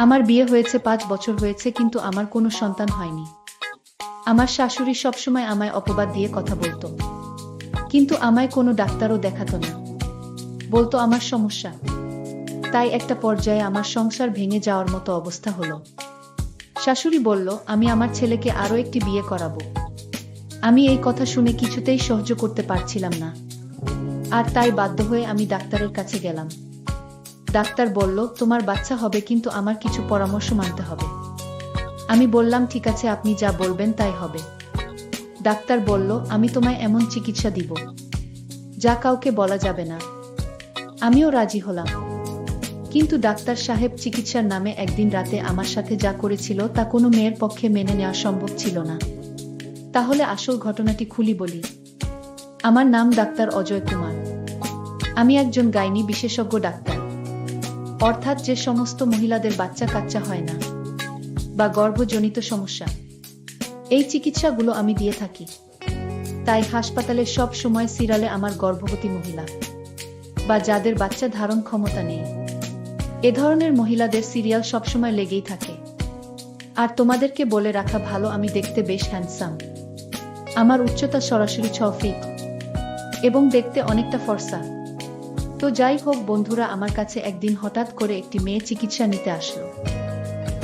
আমার বিয়ে হয়েছে 5 বছর হয়েছে, কিন্তু আমার কোনো সন্তান হয়নি। আমার শাশুড়ি সবসময় আমায় অপবাদ দিয়ে কথা বলতো, কিন্তু আমায় কোনো ডাক্তারও দেখাতো না, বলতো আমার সমস্যা। তাই একটা পর্যায়ে আমার সংসার ভেঙে যাওয়ার মতো অবস্থা হলো। শাশুড়ি বলল আমি আমার ছেলেকে আরও একটি বিয়ে করাবো। আমি এই কথা শুনে কিছুতেই সহ্য করতে পারছিলাম না, আর তাই বাধ্য হয়ে আমি ডাক্তারের কাছে গেলাম। ডাক্তার বলল তোমার বাচ্চা হবে, কিন্তু আমার কিছু পরামর্শ মানতে হবে। আমি বললাম ঠিক আছে, আপনি যা বলবেন তাই হবে। ডাক্তার বলল আমি তোমায় এমন চিকিৎসা দিব যা কাউকে বলা যাবে না। আমিও রাজি হলাম, কিন্তু ডাক্তার সাহেব চিকিৎসার নামে একদিন রাতে আমার সাথে যা করেছিল তা কোনো মেয়ের পক্ষে মেনে নেওয়া সম্ভব ছিল না। তাহলে আসল ঘটনাটি খুলি বলি। আমার নাম ডাক্তার অজয় কুমার। আমি একজন গাইনি বিশেষজ্ঞ ডাক্তার, অর্থাৎ যে সমস্ত মহিলাদের বাচ্চা কাচ্চা হয় না বা গর্ভজনিত সমস্যা, এই চিকিৎসাগুলো আমি দিয়ে থাকি। তাই হাসপাতালে সব সময় সিরিয়ালে আমার গর্ভবতী মহিলা বা যাদের বাচ্চা ধারণ ক্ষমতা নেই, এ ধরনের মহিলাদের সিরিয়াল সবসময় লেগেই থাকে। আর তোমাদেরকে বলে রাখা ভালো, আমি দেখতে বেশ হ্যান্ডসাম। আমার উচ্চতা সরাসরি 6 ফিট এবং দেখতে অনেকটা ফর্সা। তো যাই হোক বন্ধুরা, আমার কাছে একদিন হঠাৎ করে একটি মেয়ে চিকিৎসা নিতে আসলো।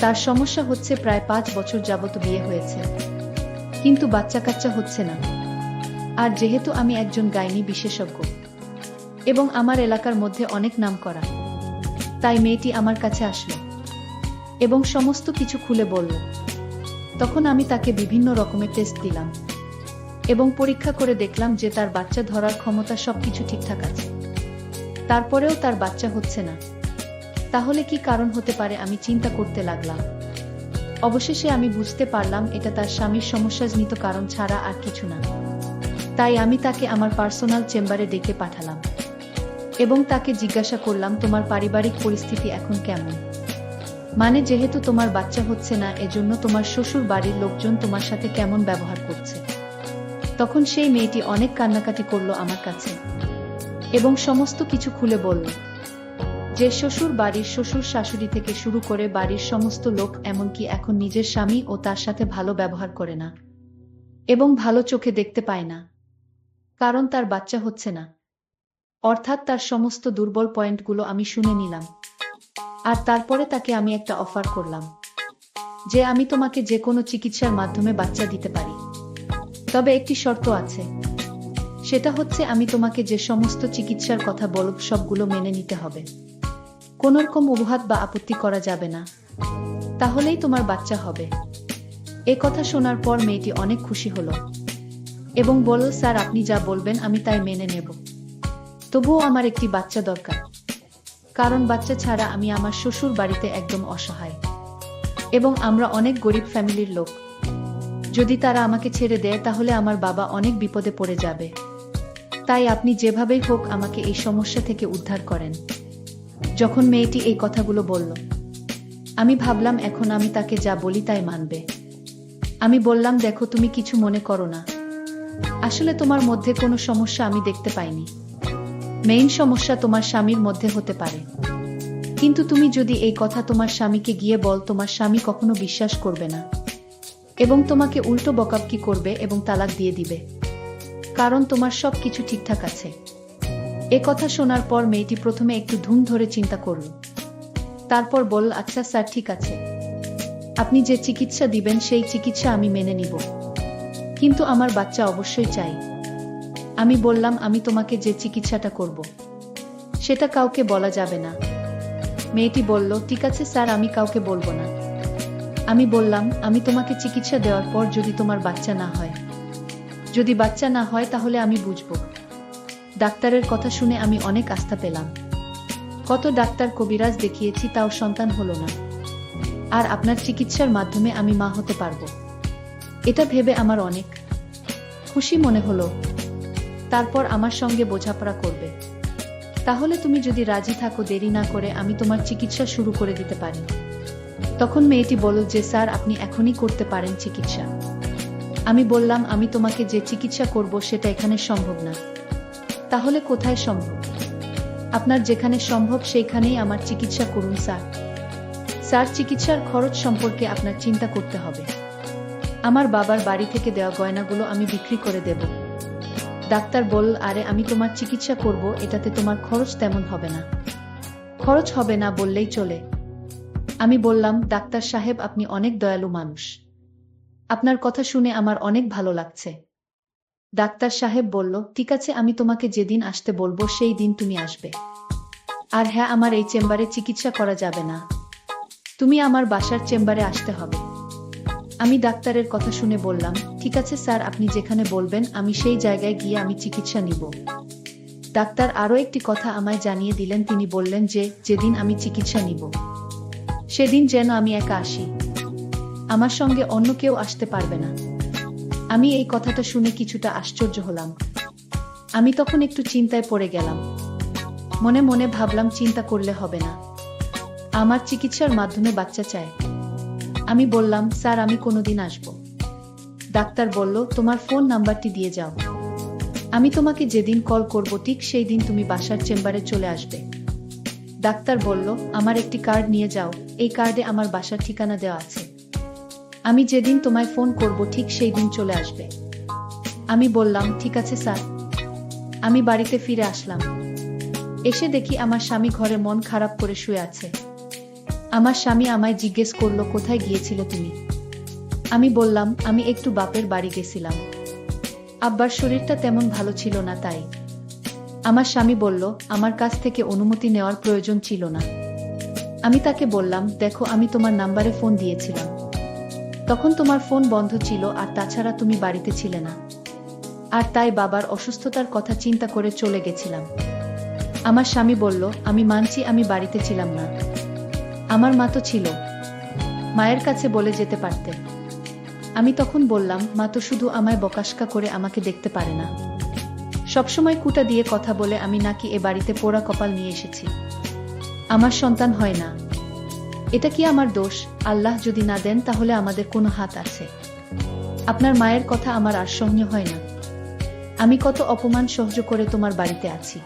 তার সমস্যা হচ্ছে প্রায় 5 বছর যাবত বিয়ে হয়েছে, কিন্তু বাচ্চা কাচ্চা হচ্ছে না। আর যেহেতু আমি একজন গাইনি বিশেষজ্ঞ এবং আমার এলাকার মধ্যে অনেক নাম করা, তাই মেয়েটি আমার কাছে আসলো এবং সমস্ত কিছু খুলে বলল। তখন আমি তাকে বিভিন্ন রকমের টেস্ট দিলাম এবং পরীক্ষা করে দেখলাম যে তার বাচ্চা ধরার ক্ষমতা সবকিছু ঠিকঠাক আছে। তারপরেও তার বাচ্চা হচ্ছে না। তাহলে কি কারণ হতে পারে আমি চিন্তা করতে লাগলাম। অবশেষে আমি বুঝতে পারলাম এটা তার স্বামীর সমস্যাজনিত কারণ ছাড়া আর কিছু না। তাই আমি তাকে আমার পার্সোনাল চেম্বারে ডেকে পাঠালাম এবং তাকে জিজ্ঞাসা করলাম তোমার পারিবারিক পরিস্থিতি এখন কেমন। মানে যেহেতু তোমার বাচ্চা হচ্ছে না, এজন্য তোমার শ্বশুর বাড়ির লোকজন তোমার সাথে কেমন ব্যবহার করছে। তখন সেই মেয়েটি অনেক কান্নাকাটি করলো আমার কাছে এবং সমস্ত কিছু খুলে বলল যে শ্বশুর বাড়ির শ্বশুর শাশুড়ি থেকে শুরু করে বাড়ির সমস্ত লোক, এমনকি এখন নিজের স্বামী ও তার সাথে ভালো ব্যবহার করে না এবং ভালো চোখে দেখতে পায় না, কারণ তার বাচ্চা হচ্ছে না। অর্থাৎ তার সমস্ত দুর্বল পয়েন্টগুলো আমি শুনে নিলাম। আর তারপরে তাকে আমি একটা অফার করলাম যে আমি তোমাকে যে কোনো চিকিৎসার মাধ্যমে বাচ্চা দিতে পারি, তবে একটি শর্ত আছে। সেটা হচ্ছে আমি তোমাকে যে সমস্ত চিকিৎসার কথা বলব সবগুলো মেনে নিতে হবে। কোনো রকম অজুহাত বা আপত্তি করা যাবে না, তাহলেই তোমার বাচ্চা হবে। এ কথা শোনার পর মেয়েটি অনেক খুশি হলো এবং বলল স্যার আপনি যা বলবেন আমি তাই মেনে নেব। তবুও আমার একটি বাচ্চা দরকার, কারণ বাচ্চা ছাড়া আমি আমার শ্বশুর বাড়িতে একদম অসহায় এবং আমরা অনেক গরিব ফ্যামিলির লোক। যদি তারা আমাকে ছেড়ে দেয় তাহলে আমার বাবা অনেক বিপদে পড়ে যাবে। তাই আপনি যেভাবেই হোক আমাকে এই সমস্যা থেকে উদ্ধার করেন। যখন মেয়েটি এই কথাগুলো বলল, আমি ভাবলাম এখন আমি তাকে যা বলি তাই মানবে। আমি বললাম দেখো তুমি কিছু মনে করো না, আসলে তোমার মধ্যে কোনো সমস্যা আমি দেখতে পাইনি। মেইন সমস্যা তোমার স্বামীর মধ্যে হতে পারে, কিন্তু তুমি যদি এই কথা তোমার স্বামীকে গিয়ে বল, তোমার স্বামী কখনো বিশ্বাস করবে না এবং তোমাকে উল্টো বকাবকি করবে এবং তালাক দিয়ে দিবে, কারণ তোমার সব কিছু ঠিকঠাক আছে। এ কথা শোনার পর মেয়েটি প্রথমে একটু ধুম ধরে চিন্তা করল, তারপর বলল আচ্ছা স্যার ঠিক আছে, আপনি যে চিকিৎসা দিবেন সেই চিকিৎসা আমি মেনে নিব, কিন্তু আমার বাচ্চা অবশ্যই চাই। আমি বললাম আমি তোমাকে যে চিকিৎসাটা করব সেটা কাউকে বলা যাবে না। মেয়েটি বলল ঠিক আছে স্যার, আমি কাউকে বলবো না। আমি বললাম আমি তোমাকে চিকিৎসা দেওয়ার পর যদি তোমার বাচ্চা না হয়, যদি বাচ্চা না হয় তাহলে আমি বুঝবো। ডাক্তারের কথা শুনে আমি অনেক আস্থা পেলাম। কত ডাক্তার কবিরাজ দেখিয়েছি, তাও সন্তান হলো না, আর আপনার চিকিৎসার মাধ্যমে আমি মা হতে পারবো, এটা ভেবে আমার অনেক খুশি মনে হলো। তারপর আমার সঙ্গে বোঝাপড়া করবে। তাহলে তুমি যদি রাজি থাকো দেরি না করে আমি তোমার চিকিৎসা শুরু করে দিতে পারি। তখন মেয়েটি বলল যে স্যার আপনি এখনই করতে পারেন চিকিৎসা। আমি বললাম আমি তোমাকে যে চিকিৎসা করব সেটা এখানে সম্ভব না। তাহলে কোথায় সম্ভব? আপনার যেখানে সম্ভব সেইখানেই আমার চিকিৎসা করুন স্যার। স্যার, চিকিৎসার খরচ সম্পর্কে আপনার চিন্তা করতে হবে। আমার বাবার বাড়ি থেকে দেওয়া গয়নাগুলো আমি বিক্রি করে দেব। ডাক্তার বলল, আরে আমি তোমার চিকিৎসা করব, এটাতে তোমার খরচ তেমন হবে না। খরচ হবে না বললেই চলে। আমি বললাম, ডাক্তার সাহেব, আপনি অনেক দয়ালু মানুষ। আপনার কথা শুনে আমার অনেক ভালো লাগছে। ডাক্তার সাহেব বলল, ঠিক আছে, আমি তোমাকে যেদিন আসতে বলবো সেই দিন তুমি আসবে। আর হ্যাঁ, আমার এই চেম্বারে চিকিৎসা করা যাবে না, তুমি আমার বাসার চেম্বারে আসতে হবে। আমি ডাক্তারের কথা শুনে বললাম, ঠিক আছে স্যার, আপনি যেখানে বলবেন আমি সেই জায়গায় গিয়ে আমি চিকিৎসা নিব। ডাক্তার আরও একটি কথা আমায় জানিয়ে দিলেন। তিনি বললেন যে যেদিন আমি চিকিৎসা নিব সেদিন যেন আমি একা আসি, আমার সঙ্গে অন্য কেউ আসতে পারবে না। আমি এই কথাটা শুনে কিছুটা আশ্চর্য হলাম। আমি তখন একটু চিন্তায় পড়ে গেলাম। মনে মনে ভাবলাম, চিন্তা করলে হবে না, আমার চিকিৎসার মাধ্যমে বাচ্চা চাই। আমি বললাম, স্যার, আমি কোনোদিন আসব। ডাক্তার বলল, তোমার ফোন নাম্বারটি দিয়ে যাও, আমি তোমাকে যেদিন কল করব ঠিক সেই দিন তুমি বাসার চেম্বারে চলে আসবে। ডাক্তার বলল, আমার একটি কার্ড নিয়ে যাও, এই কার্ডে আমার বাসার ঠিকানা দেওয়া আছে, আমি যেদিন তোমায় ফোন করব ঠিক সেই দিন চলে আসবে। আমি বললাম, ঠিক আছে স্যার। আমি বাড়িতে ফিরে আসলাম। এসে দেখি আমার স্বামী ঘরে মন খারাপ করে শুয়ে আছে। আমার স্বামী আমায় জিজ্ঞেস করলো, কোথায় গিয়েছিলে তুমি? আমি বললাম, আমি একটু বাপের বাড়ি গেছিলাম, আব্বার শরীরটা তেমন ভালো ছিল না তাই। আমার স্বামী বলল, আমার কাছ থেকে অনুমতি নেওয়ার প্রয়োজন ছিল না। আমি তাকে বললাম, দেখো, আমি তোমার নাম্বারে ফোন দিয়েছিলাম, তখন তোমার ফোন বন্ধ ছিল, আর তাছাড়া তুমি বাড়িতে ছিলে না, আর তাই বাবার অসুস্থতার কথা চিন্তা করে চলে গেছিলাম। আমার স্বামী বলল, আমি মানছি আমি বাড়িতে ছিলাম না, আমার মা তো ছিল, মায়ের কাছে বলে যেতে পারতে। আমি তখন বললাম, মা তো শুধু আমায় বকাশকা করে আমাকে দেখতে পারে না, সবসময় কুটা দিয়ে কথা বলে আমি নাকি এ বাড়িতে পোড়া কপাল নিয়ে এসেছি, আমার সন্তান হয় না। এটা কি আমার দোষ? আল্লাহ যদি না দেন তাহলে আমাদের কোনো হাত আছে? আপনার মায়ের কথা আমার আর সহ্য হয় না। আমি কত অপমান সহ্য করে তোমার বাড়িতে আছি,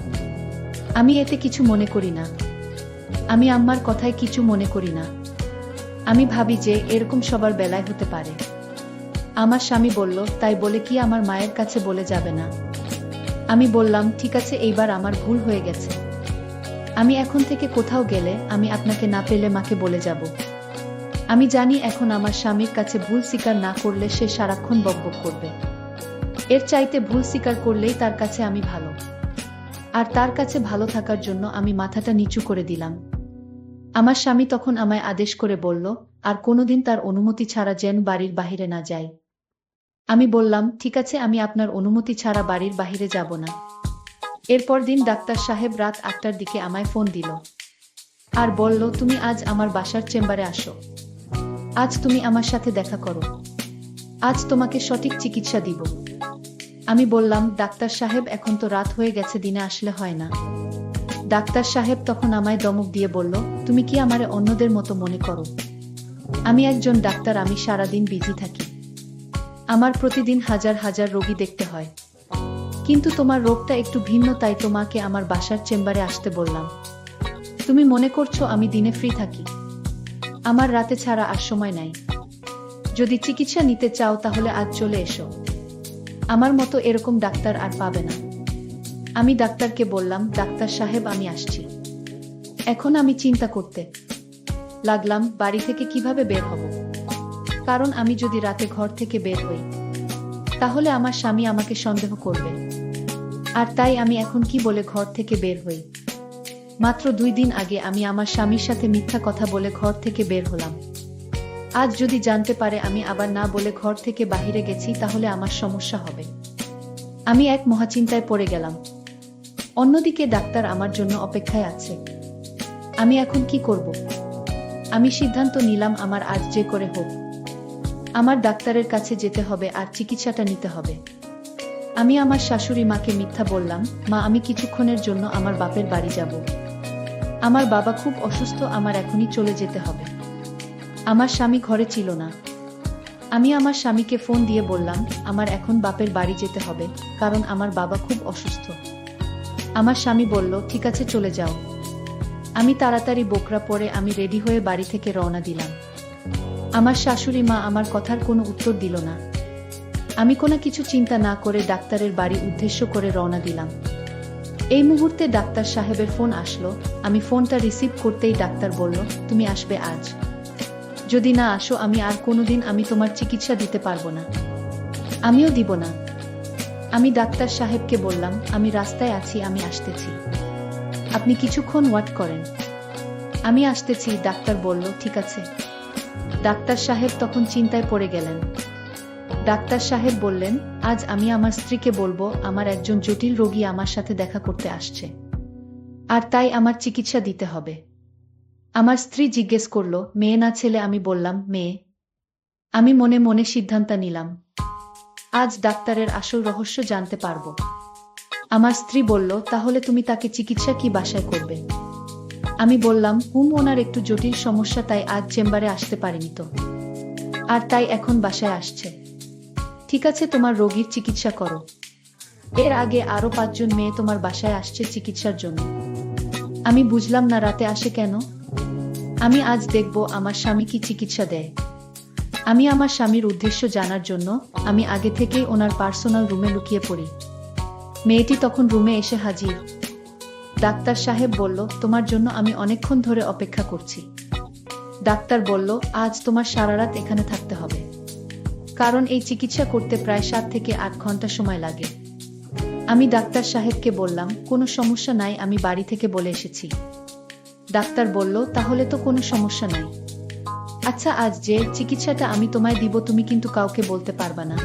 আমি এতে কিছু মনে করি না, আমি আম্মার কথায় কিছু মনে করি না। আমি ভাবি যে এরকম সবার বেলায় হতে পারে। আমার স্বামী বলল, তাই বলে কি আমার মায়ের কাছে বলে যাবে না? আমি বললাম, ঠিক আছে, এইবার আমার ভুল হয়ে গেছে, আমি এখন থেকে কোথাও গেলে আমি আপনাকে না পেলে মাকে বলে যাব। আমি জানি এখন আমার স্বামীর কাছে ভুল স্বীকার না করলে সে সারাক্ষণ বকবক করবে, এর চাইতে ভুল স্বীকার করলেই তার কাছে আমি ভালো। আর তার কাছে ভালো থাকার জন্য আমি মাথাটা নিচু করে দিলাম। আমার স্বামী তখন আমায় আদেশ করে বলল, আর কোনোদিন তার অনুমতি ছাড়া যেন বাড়ির বাহিরে না যাই। আমি বললাম, ঠিক আছে, আমি আপনার অনুমতি ছাড়া বাড়ির বাহিরে যাব না। এরপর দিন ডাক্তার সাহেব রাত 8টার দিকে আমায় ফোন দিল আর বলল, তুমি আজ আমার বাসার চেম্বারে আসো, আজ তুমি আমার সাথে দেখা করো, আজ তোমাকে সঠিক চিকিৎসা দিব। আমি বললাম, ডাক্তার সাহেব, এখন তো রাত হয়ে গেছে, দিনে আসলে হয় না। ডাক্তার সাহেব তখন আমায় ধমক দিয়ে বলল, তুমি কি আমারে অন্যদের মতো মনে করো? আমি একজন ডাক্তার, আমি সারাদিন বিজি থাকি, আমার প্রতিদিন হাজার হাজার রোগী দেখতে হয়, কিন্তু তোমার রোগটা একটু ভিন্ন, তাই তোমাকে আমার বাসার চেম্বারে আসতে বললাম। তুমি মনে করছো আমি দিনে ফ্রি থাকি? আমার রাতে ছাড়া আর সময় নাই। যদি চিকিৎসা নিতে চাও তাহলে আজ চলে এসো, আমার মতো এরকম ডাক্তার আর পাবে না। আমি ডাক্তারকে বললাম, ডাক্তার সাহেব, আমি আসছি। এখন আমি চিন্তা করতে লাগলাম বাড়ি থেকে কিভাবে বের হব, কারণ আমি যদি রাতে ঘর থেকে বের হই তাহলে আমার স্বামী আমাকে সন্দেহ করবে, আর তাই আমি এখন কি বলে ঘর থেকে বের হই? মাত্র 2 দিন আগে আমি আমার স্বামীর সাথে মিথ্যা কথা বলে ঘর থেকে বের হলাম, আজ যদি জানতে পারে আমি আবার না বলে ঘর থেকে বাহিরে গেছি তাহলে আমার সমস্যা হবে। আমি এক মহাচিন্তায় পড়ে গেলাম। অন্যদিকে ডাক্তার আমার জন্য অপেক্ষায় আছে। আমি এখন কি করব? আমি সিদ্ধান্ত নিলাম, আমার আজ যে করে হোক আমার ডাক্তারের কাছে যেতে হবে আর চিকিৎসাটা নিতে হবে। আমি আমার শাশুড়ি মাকে মিথ্যা বললাম, মা, আমি কিছুক্ষণের জন্য আমার বাপের বাড়ি যাব, আমার বাবা খুব অসুস্থ, আমার এখনই চলে যেতে হবে। আমার স্বামী ঘরে ছিল না। আমি আমার স্বামীকে ফোন দিয়ে বললাম, আমার এখন বাপের বাড়ি যেতে হবে, কারণ আমার বাবা খুব অসুস্থ। আমার স্বামী বলল, ঠিক আছে, চলে যাও। আমি তাড়াতাড়ি বোকরা পরে আমি রেডি হয়ে বাড়ি থেকে রওনা দিলাম। আমার শাশুড়ি মা আমার কথার কোনো উত্তর দিল না। আমি কোনো কিছু চিন্তা না করে ডাক্তারের বাড়ি উদ্দেশ্য করে রওনা দিলাম। এই মুহূর্তে ডাক্তার সাহেবের ফোন আসলো। আমি ফোনটা রিসিভ করতেই ডাক্তার বলল, তুমি আসবে আজ? যদি না আসো আমি আর কোনোদিন আমি তোমার চিকিৎসা দিতে পারবো না। আমিও দিব না। আমি ডাক্তার সাহেবকে বললাম, আমি রাস্তায় আছি, আমি আসতেছি, আপনি কিছুক্ষণ ওয়েট করেন, আমি আসতেছি। ডাক্তার বলল, ঠিক আছে। ডাক্তার সাহেব তখন চিন্তায় পড়ে গেলেন। ডাক্তার সাহেব বললেন, আজ আমি আমার স্ত্রীকে বলবো আমার একজন জটিল রোগী আমার সাথে দেখা করতে আসছে, আর তাই আমার চিকিৎসা দিতে হবে। আমার স্ত্রী জিজ্ঞেস করল, মেয়ে না ছেলে? আমি বললাম, মেয়ে। আমি মনে মনে সিদ্ধান্ত নিলাম, আজ ডাক্তারের আসল রহস্য জানতে পারবো। আমার স্ত্রী বলল, তাহলে তুমি তাকে চিকিৎসা কি বাসায় করবে? আমি বললাম, ওনার একটু জটিল সমস্যা, তাই আজ চেম্বারে আসতে পারেনি তো, আর তাই এখন বাসায় আসছে। ঠিক আছে, তোমার রোগীর চিকিৎসা করো। এর আগে আরো 5 জন মেয়ে তোমার বাসায় আসছে চিকিৎসার জন্য। আমি বুঝলাম না রাতে আসে কেন। আমি আজ দেখব আমার স্বামী কি চিকিৎসা দেয়। আমি আমার স্বামীর উদ্দেশ্য জানার জন্য আমি আগে থেকেই ওনার পার্সোনাল রুমে লুকিয়ে পড়ি। মেয়েটি তখন রুমে এসে হাজির। ডাক্তার সাহেব বলল, তোমার জন্য আমি অনেকক্ষণ ধরে অপেক্ষা করছি। ডাক্তার বলল, আজ তোমার সারা রাত এখানে থাকতে হবে, কারণ এই চিকিৎসা করতে প্রায় 7 থেকে 8 ঘন্টা সময় লাগে। আমি ডাক্তার সাহেবকে বললাম, কোনো সমস্যা নাই, আমি বাড়ি থেকে বলে এসেছি। ডাক্তার বলল, তাহলে তো কোনো সমস্যা নাই। আচ্ছা, আজ যে চিকিৎসাটা আমি তোমায় দিব তুমি কিন্তু কাউকে বলতে পারবা না।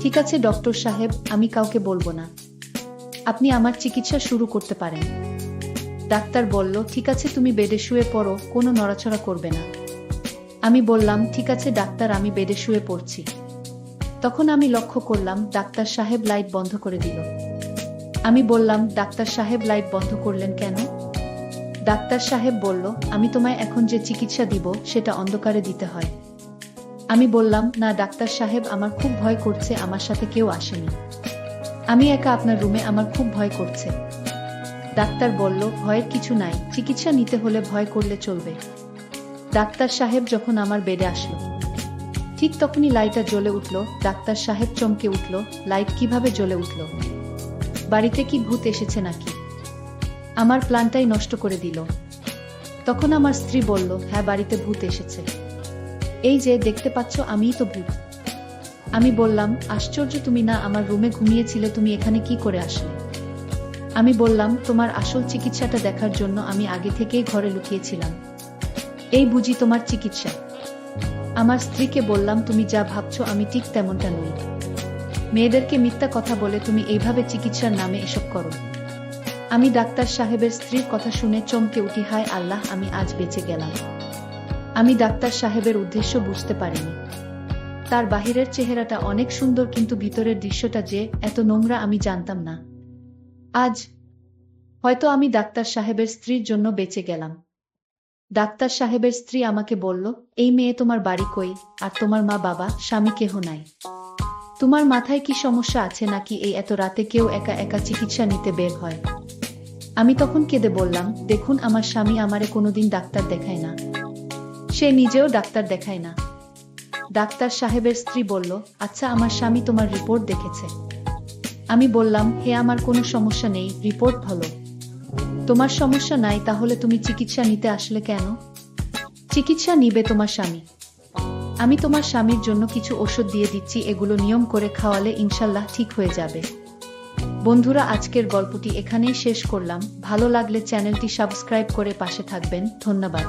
ঠিক আছে ডক্টর সাহেব, আমি কাউকে বলবো না, আপনি আমার চিকিৎসা শুরু করতে পারেন। ডাক্তার বলল, ঠিক আছে, তুমি বেডে শুয়ে পড়ো, কোনো নড়াচড়া করবে না। আমি বললাম, ঠিক আছে ডাক্তার, আমি বেডে শুয়ে পড়ছি। তখন আমি লক্ষ্য করলাম ডাক্তার সাহেব লাইট বন্ধ করে দিল। আমি বললাম, ডাক্তার সাহেব লাইট বন্ধ করলেন কেন? ডাক্তার সাহেব বলল, আমি তোমায় এখন যে চিকিৎসা দিব সেটা অন্ধকারে দিতে হয়। আমি বললাম, না ডাক্তার সাহেব, আমার খুব ভয় করছে, আমার সাথে কেউ আসেনি, আমি একা আপনার রুমে, আমার খুব ভয় করছে। ডাক্তার বলল, ভয়ের কিছু নাই, চিকিৎসা নিতে হলে ভয় করলে চলবে। ডাক্তার সাহেব যখন আমার বেডে আসলো, ঠিক তখনই লাইটটা জ্বলে উঠল। ডাক্তার সাহেব চমকে উঠল, লাইট কিভাবে জ্বলে উঠল? বাড়িতে কি ভূত এসেছে নাকি? আমার প্ল্যানটাই নষ্ট করে দিল। তখন আমার স্ত্রী বলল, হ্যাঁ, বাড়িতে ভূত এসেছে, এই যে দেখতে পাচ্ছ, আমিই তো ভূত। আমি বললাম, আশ্চর্য, তুমি না আমার রুমে ঘুমিয়েছিলে, তুমি এখানে কি করে আসলে? আমি বললাম, তোমার আসল চিকিৎসাটা দেখার জন্য আমি আগে থেকেই ঘরে লুকিয়েছিলাম, এই বুঝি তোমার চিকিৎসা? আমার স্ত্রীকে বললাম, তুমি যা ভাবছো আমি ঠিক তেমনটা নই। মেয়েদেরকে মিথ্যা কথা বলে তুমি এইভাবে চিকিৎসার নামে এসব করো। আমি ডাক্তার সাহেবের স্ত্রীর কথা শুনে চমকে উঠি, হায় আল্লাহ, আমি আজ বেঁচে গেলাম। আমি ডাক্তার সাহেবের উদ্দেশ্য বুঝতে পারিনি। তার বাহিরের চেহারাটা অনেক সুন্দর, কিন্তু ভিতরের দৃশ্যটা যে এত নোংরা আমি জানতাম না। আজ হয়তো আমি ডাক্তার সাহেবের স্ত্রীর জন্য বেঁচে গেলাম। ডাক্তার সাহেবের স্ত্রী আমাকে বলল, এই মেয়ে তোমার বাড়ি কই? আর তোমার মা বাবা স্বামী কেহ নাই? তোমার মাথায় কি সমস্যা আছে নাকি এই এত রাতে কেউ একা একা চিকিৎসা নিতে বের হয়? আমি তখন কেঁদে বললাম, দেখুন, আমার স্বামী আমারে কোনোদিন ডাক্তার দেখায় না, সে নিজেও ডাক্তার দেখায় না। ডাক্তার সাহেবের স্ত্রী বলল, আচ্ছা, আমার স্বামী তোমার রিপোর্ট দেখেছে? আমি বললাম, হে, আমার কোনো সমস্যা নেই, রিপোর্ট ভালো। তোমার সমস্যা নাই, তাহলে তুমি চিকিৎসা নিতে আসলে কেন? চিকিৎসা নিবে তোমার স্বামী। আমি তোমার স্বামীর জন্য কিছু ওষুধ দিয়ে দিচ্ছি, এগুলো নিয়ম করে খাওয়ালে ইনশাল্লাহ ঠিক হয়ে যাবে। বন্ধুরা, আজকের গল্পটি এখানেই শেষ করলাম। ভালো লাগলে চ্যানেলটি সাবস্ক্রাইব করে পাশে থাকবেন। ধন্যবাদ।